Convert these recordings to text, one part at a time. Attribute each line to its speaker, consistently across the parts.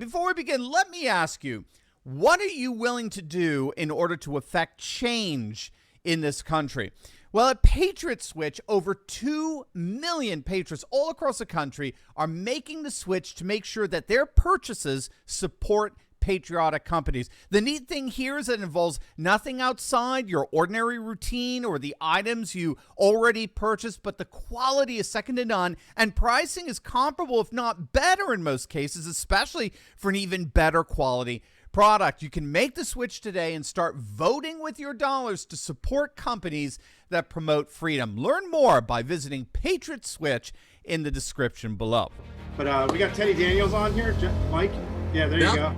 Speaker 1: Before we begin, let me ask you, what are you willing to do in order to affect change in this country? Well, at Patriot Switch, over 2 million patriots all across the country are making the switch to make sure that their purchases support patriotic companies. The neat thing here is that it involves nothing outside your ordinary routine or the items you already purchased, but the quality is second to none, and pricing is comparable, if not better in most cases, especially for an even better quality product. You can make the switch today and start voting with your dollars to support companies that promote freedom. Learn more by visiting Patriot Switch in the description below.
Speaker 2: But we got Teddy Daniels on here, Mike. Yeah, there you go.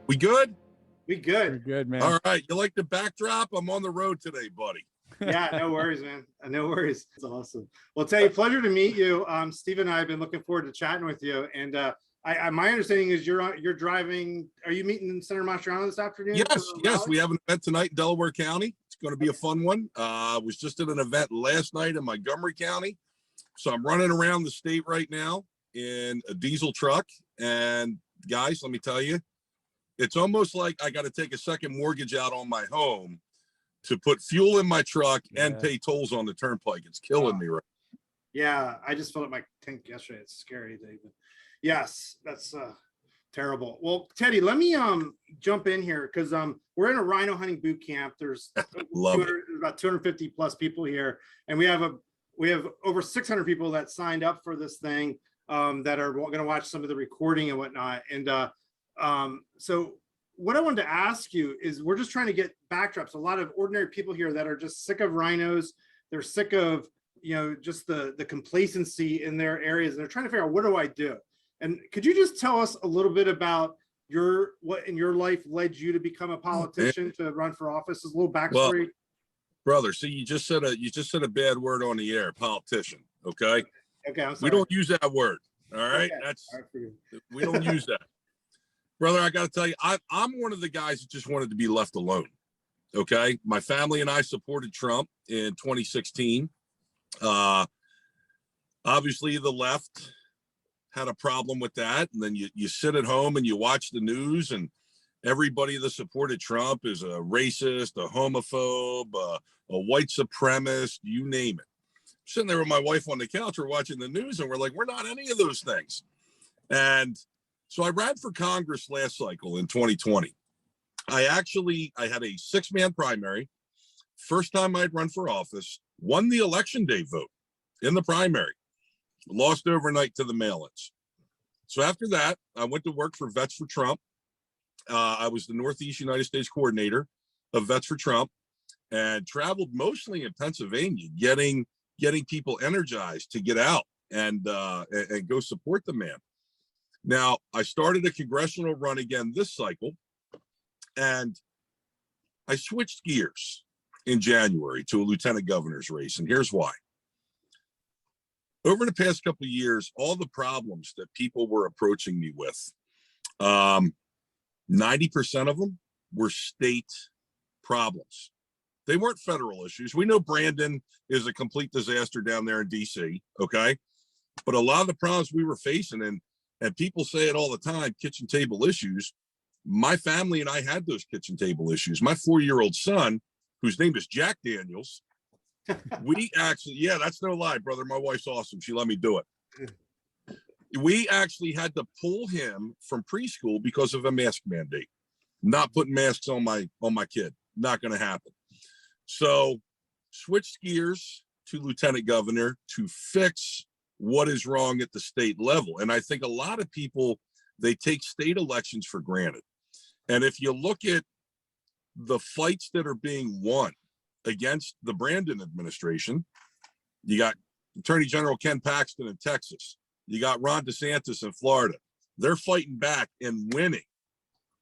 Speaker 3: We good?
Speaker 2: We good.
Speaker 4: We're good, man.
Speaker 3: All right. You like the backdrop? I'm on the road today, buddy.
Speaker 2: Yeah, no worries, man. No worries. It's awesome. Well, Teddy, pleasure to meet you. Steve and I have been looking forward to chatting with you. And my understanding is you're driving. Are you meeting in Center Mastriano this afternoon?
Speaker 3: Yes. We have an event tonight in Delaware County. It's going to be a fun one. Was just at an event last night in Montgomery County. So I'm running around the state right now in a diesel truck. And guys, let me tell you, it's almost like I got to take a second mortgage out on my home to put fuel in my truck and pay tolls on the turnpike. It's killing me right now.
Speaker 2: Yeah, I just filled up my tank yesterday. It's scary, David. Yes, that's terrible. Well, Teddy, let me jump in here because we're in a rhino hunting boot camp. There's about 250 plus people here, and we have over 600 people that signed up for this thing that are going to watch some of the recording and whatnot. And so what I wanted to ask you is, we're just trying to get backdrops. A lot of ordinary people here that are just sick of rhinos. They're sick of, just the complacency in their areas. And they're trying to figure out, what do I do? And could you just tell us a little bit about what in your life led you to become a politician, to run for office? A little backstory.
Speaker 3: Well, brother, see, you just said a bad word on the air, politician. Okay.
Speaker 2: Okay. I'm sorry.
Speaker 3: We don't use that word. All right.
Speaker 2: Okay.
Speaker 3: We don't use that. Brother, I got to tell you, I'm one of the guys that just wanted to be left alone. Okay. My family and I supported Trump in 2016. Obviously, the left had a problem with that. And then you sit at home and you watch the news, and everybody that supported Trump is a racist, a homophobe, a white supremacist, you name it. Sitting there with my wife on the couch, we're watching the news, and we're like, we're not any of those things. And so I ran for Congress last cycle in 2020. I had a 6-man primary. First time I'd run for office, won the election day vote in the primary, lost overnight to the mail-ins. So after that, I went to work for Vets for Trump. I was the Northeast United States coordinator of Vets for Trump, and traveled mostly in Pennsylvania, getting people energized to get out and go support the man. Now, I started a congressional run again this cycle, and I switched gears in January to a lieutenant governor's race, and here's why. Over the past couple of years, all the problems that people were approaching me with, 90% of them were state problems. They weren't federal issues. We know Brandon is a complete disaster down there in DC, okay? But a lot of the problems we were facing, and people say it all the time, kitchen table issues. My family and I had those kitchen table issues. My 4-year-old son, whose name is Jack Daniels, we actually, that's no lie, brother. My wife's awesome. She let me do it. We actually had to pull him from preschool because of a mask mandate. Not putting masks on my kid. Not going to happen. So switched gears to lieutenant governor to fix what is wrong at the state level. And I think a lot of people, they take state elections for granted. And if you look at the fights that are being won against the Brandon administration, you got Attorney General Ken Paxton in Texas. You got Ron DeSantis in Florida. They're fighting back and winning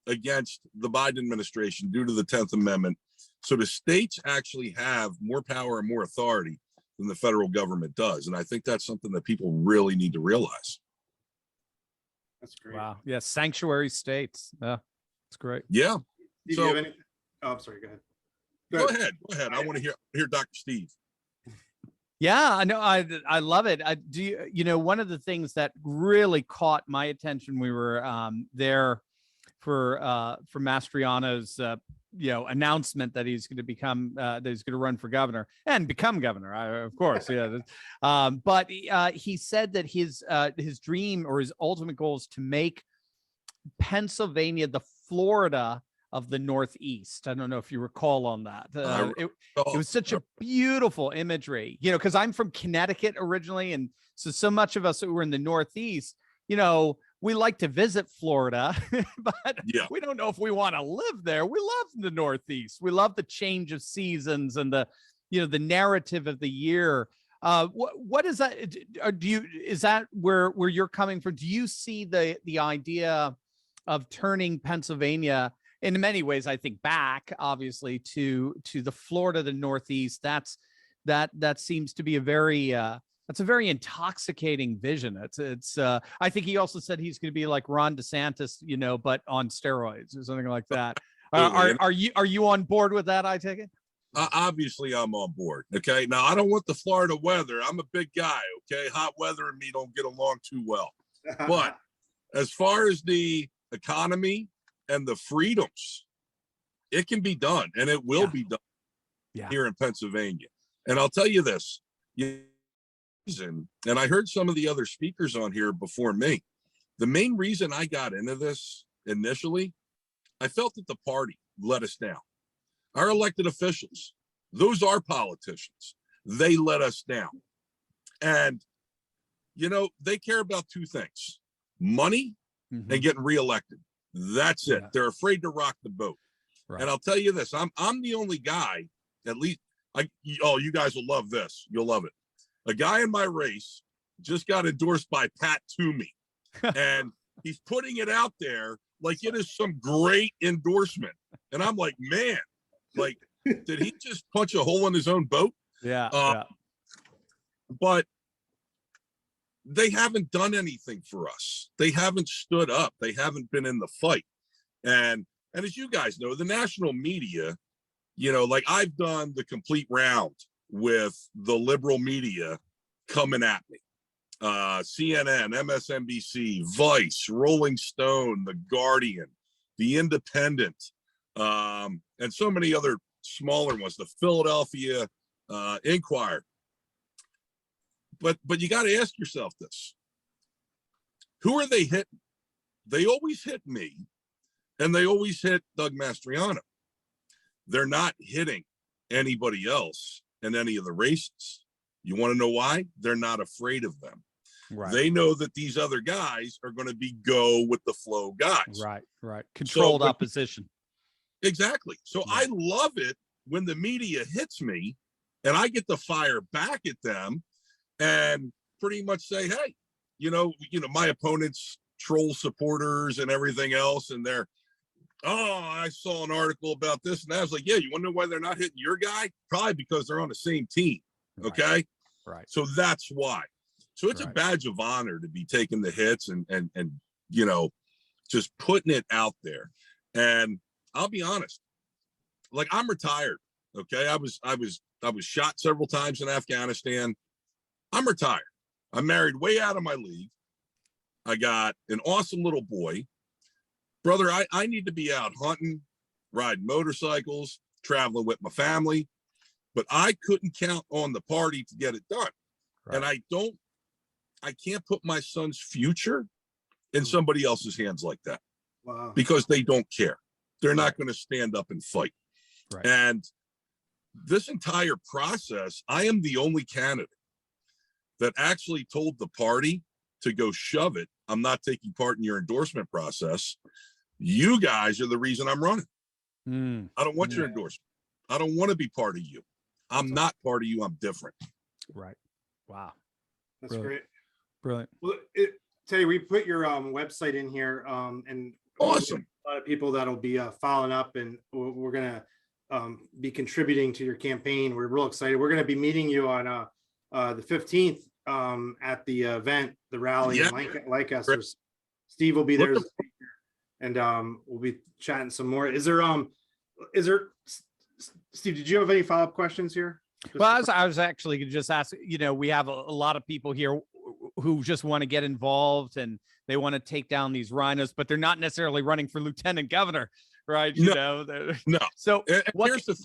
Speaker 3: against the Biden administration due to the 10th Amendment. So the states actually have more power and more authority than the federal government does. And I think that's something that people really need to realize.
Speaker 2: That's great.
Speaker 4: Wow. Yeah. Sanctuary states. Yeah. It's great.
Speaker 3: Yeah.
Speaker 2: Did you have anything? Oh, I'm sorry. Go ahead.
Speaker 3: Go ahead. I want to hear Dr. Steve.
Speaker 4: Yeah, I know. I love it. I do. You know, one of the things that really caught my attention, we were there for Mastriano's announcement that he's going to become that he's going to run for governor and become governor. Of course, yeah. But he said that his dream or his ultimate goal is to make Pennsylvania the Florida of the Northeast. I don't know if you recall on that. It was such a beautiful imagery, because I'm from Connecticut originally. And so much of us who were in the Northeast, we like to visit Florida, but we don't know if we want to live there. We love the Northeast. We love the change of seasons and the narrative of the year. What is that? Is that where you're coming from? Do you see the idea of turning Pennsylvania in many ways, I think, back obviously to the Florida, the Northeast? That seems to be a very intoxicating vision. It's I think he also said he's going to be like Ron DeSantis, but on steroids or something like that. Are you on board with that? I take it.
Speaker 3: Obviously, I'm on board. Okay, now I don't want the Florida weather. I'm a big guy. Okay, hot weather and me don't get along too well. But as far as the economy and the freedoms, it can be done, and it will be done here in Pennsylvania. And I'll tell you this, and I heard some of the other speakers on here before me. The main reason I got into this initially, I felt that the party let us down. Our elected officials, those are politicians. They let us down. And, they care about two things: money and getting reelected. That's it. They're afraid to rock the boat. Right. And I'll tell you this, I'm the only guy, at least, you guys will love this. You'll love it. A guy in my race just got endorsed by Pat Toomey, and he's putting it out there like it is some great endorsement. And I'm like, man, like, did he just punch a hole in his own boat?
Speaker 4: Yeah.
Speaker 3: But they haven't done anything for us. They haven't stood up. They haven't been in the fight. And as you guys know, the national media, like I've done the complete round with the liberal media coming at me. CNN, MSNBC, Vice, Rolling Stone, The Guardian, The Independent, and so many other smaller ones, the Philadelphia Inquirer. But you got to ask yourself this: who are they hitting? They always hit me, and they always hit Doug Mastriano. They're not hitting anybody else in any of the races. You want to know why? They're not afraid of them. Right. They know that these other guys are going to be go with the flow guys.
Speaker 4: Right. Controlled opposition.
Speaker 3: Exactly. So I love it when the media hits me and I get to fire back at them and pretty much say, hey, my opponent's troll supporters and everything else. And they're, I saw an article about this. And I was like, yeah, you want to know why they're not hitting your guy? Probably because they're on the same team. Okay.
Speaker 4: Right.
Speaker 3: So that's why. So it's a badge of honor to be taking the hits and just putting it out there. And I'll be honest, like, I'm retired. Okay. I was shot several times in Afghanistan. I'm retired. I'm married way out of my league. I got an awesome little boy. Brother, I need to be out hunting, riding motorcycles, traveling with my family, but I couldn't count on the party to get it done. Right. And I can't put my son's future in somebody else's hands like that. Wow. Because they don't care. They're not going to stand up and fight. Right. And this entire process, I am the only candidate that actually told the party to go shove it. I'm not taking part in your endorsement process. You guys are the reason I'm running. I don't want your endorsement. I don't want to be part of you. I'm not part of you. I'm different.
Speaker 4: Right. Wow.
Speaker 2: That's great.
Speaker 4: Brilliant.
Speaker 2: Well, Teddy, we put your website in here, and
Speaker 3: awesome.
Speaker 2: A lot of people that'll be following up, and we're gonna be contributing to your campaign. We're real excited. We're gonna be meeting you on the 15th at the event, the rally in Lancaster. Steve will be there as a speaker, and we'll be chatting some more. Is there Steve, did you have any follow-up questions here?
Speaker 4: Well, I was actually gonna just ask, we have a lot of people here who just want to get involved and they want to take down these rhinos, but they're not necessarily running for lieutenant governor, right?
Speaker 3: No.
Speaker 4: So
Speaker 3: And
Speaker 4: what?
Speaker 3: here's the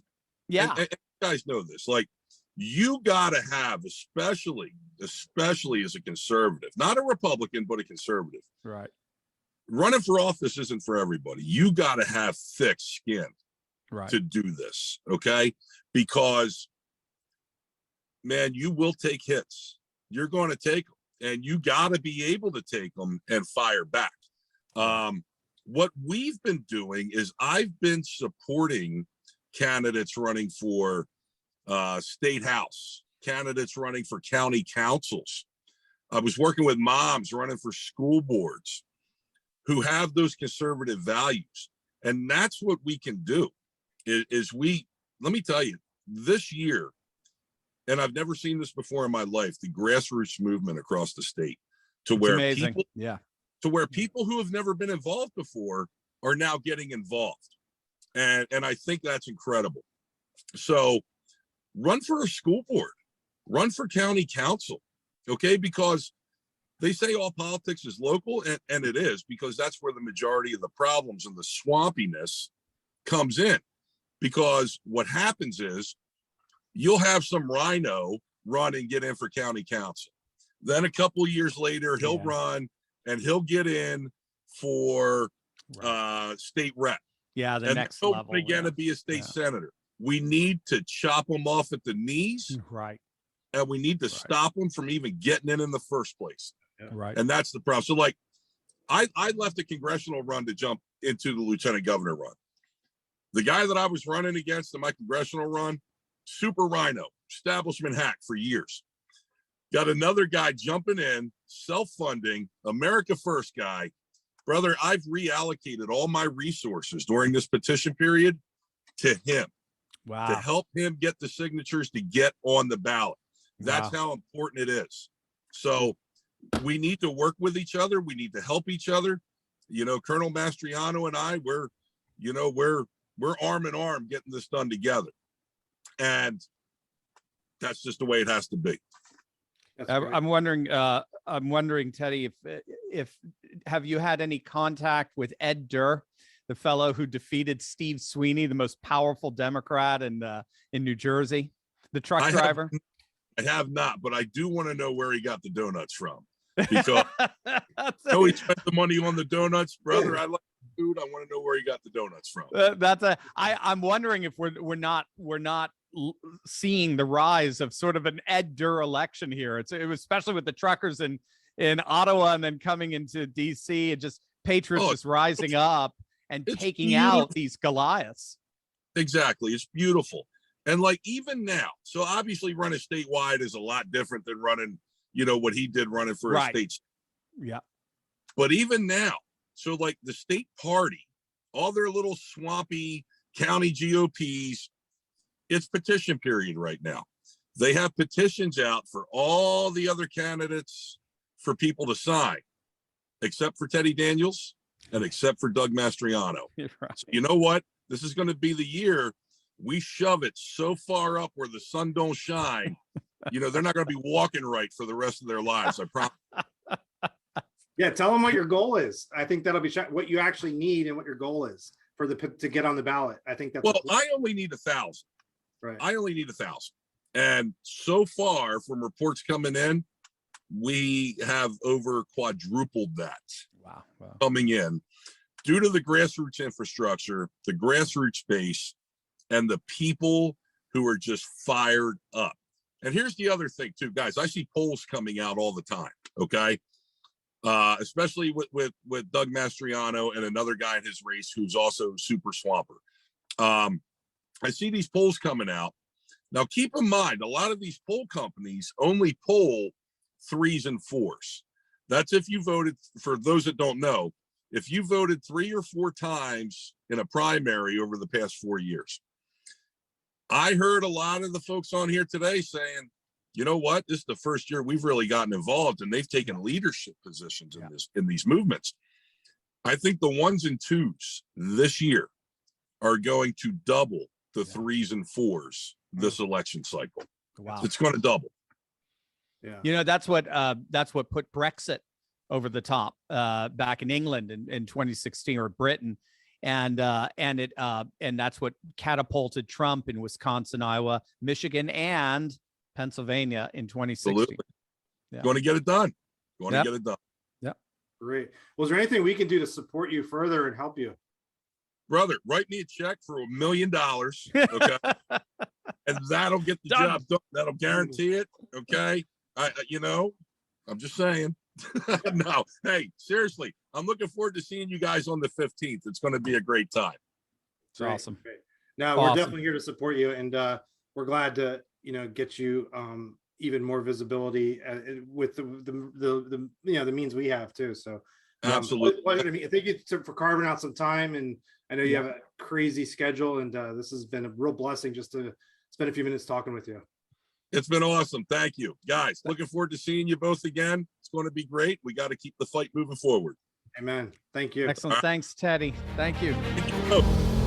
Speaker 4: Yeah.
Speaker 3: and you guys know this, like, you got to have, especially as a conservative, not a Republican, but a conservative.
Speaker 4: Right.
Speaker 3: Running for office isn't for everybody. You got to have thick skin to do this, okay? Because, man, you will take hits. You're going to take them, and you got to be able to take them and fire back. What we've been doing is I've been supporting candidates running for state house, candidates running for county councils. I was working with moms running for school boards who have those conservative values. And that's what we can do is let me tell you, this year, and I've never seen this before in my life, the grassroots movement across the state to where people who have never been involved before are now getting involved. And I think that's incredible. So run for a school board, run for county council, okay? Because they say all politics is local, and it is, because that's where the majority of the problems and the swampiness comes in. Because what happens is you'll have some rhino run and get in for county council. Then a couple of years later, he'll run and he'll get in for state rep.
Speaker 4: Yeah, the
Speaker 3: and
Speaker 4: next
Speaker 3: he'll
Speaker 4: level.
Speaker 3: again to be a state senator. We need to chop them off at the knees.
Speaker 4: Right.
Speaker 3: And we need to stop them from even getting in the first place.
Speaker 4: Right.
Speaker 3: And that's the problem. So, like, I left a congressional run to jump into the lieutenant governor run. The guy that I was running against in my congressional run, super rhino, establishment hack for years. Got another guy jumping in, self-funding, America First guy. Brother, I've reallocated all my resources during this petition period to him.
Speaker 4: Wow.
Speaker 3: To help him get the signatures to get on the ballot. That's how important it is. So we need to work with each other. We need to help each other. Colonel Mastriano and I, we're arm in arm getting this done together. And that's just the way it has to be.
Speaker 4: I'm wondering, Teddy, if have you had any contact with Ed Durr, the fellow who defeated Steve Sweeney, the most powerful Democrat in New Jersey, the truck driver?
Speaker 3: I have not, but I do want to know where he got the donuts from, because he spent the money on the donuts, brother. I like food. I want to know where he got the donuts from.
Speaker 4: I'm wondering if we're not seeing the rise of sort of an Ed Durr election here. It was especially with the truckers in Ottawa and then coming into DC, and just patriots just rising up and taking out these Goliaths.
Speaker 3: Exactly. It's beautiful. And like, even now, so obviously running statewide is a lot different than running, what he did running for a state.
Speaker 4: Yeah.
Speaker 3: But even now, so like the state party, all their little swampy county GOPs, it's petition period right now. They have petitions out for all the other candidates for people to sign, except for Teddy Daniels and except for Doug Mastriano.
Speaker 4: Right.
Speaker 3: So you know what? This is going to be the year we shove it so far up where the sun don't shine. They're not going to be walking right for the rest of their lives. I promise.
Speaker 2: Yeah, tell them what your goal is. I think that'll be what you actually need and what your goal is to get on the ballot. I think that's
Speaker 3: I only need 1,000.
Speaker 2: Right.
Speaker 3: I only need 1,000. And so far, from reports coming in, we have over quadrupled that.
Speaker 4: Wow.
Speaker 3: Coming in due to the grassroots infrastructure, the grassroots base, and the people who are just fired up. And here's the other thing too, guys. I see polls coming out all the time. Okay. Especially with Doug Mastriano and another guy in his race who's also super swamper. I see these polls coming out. Now, keep in mind, a lot of these poll companies only poll 3s and 4s. That's if you voted, for those that don't know, if you voted 3 or 4 times in a primary over the past 4 years. I heard a lot of the folks on here today saying, you know what, this is the first year we've really gotten involved, and they've taken leadership positions in these movements. I think the 1s and 2s this year are going to double the 3s and 4s this election cycle.
Speaker 4: Wow.
Speaker 3: It's going to double.
Speaker 2: Yeah.
Speaker 4: You know, that's what put Brexit over the top back in England in 2016, or Britain. And that's what catapulted Trump in Wisconsin, Iowa, Michigan, and Pennsylvania in 2016.
Speaker 3: Absolutely.
Speaker 4: Yeah.
Speaker 3: Going to get it done. Going
Speaker 4: Yep.
Speaker 3: to get it done.
Speaker 2: Great. Well, is there anything we can do to support you further and help you?
Speaker 3: Brother, write me a check for $1 million. Okay. And that'll get the
Speaker 4: Done.
Speaker 3: job done. That'll guarantee it. Okay. I'm just saying. No, hey, seriously, I'm looking forward to seeing you guys on the 15th. It's going to be a great time.
Speaker 4: It's awesome.
Speaker 2: Great. No,
Speaker 4: Awesome.
Speaker 2: we're definitely here to support you, and we're glad to get you even more visibility with the means we have too. So
Speaker 3: Absolutely.
Speaker 2: thank you for carving out some time, and I know you have a crazy schedule, and this has been a real blessing just to spend a few minutes talking with you.
Speaker 3: It's been awesome. Thank you, guys. Looking forward to seeing you both again. It's going to be great. We got to keep the fight moving forward.
Speaker 2: Amen. Thank you.
Speaker 4: Excellent. Thanks, Teddy. Thank you.
Speaker 3: Thank you.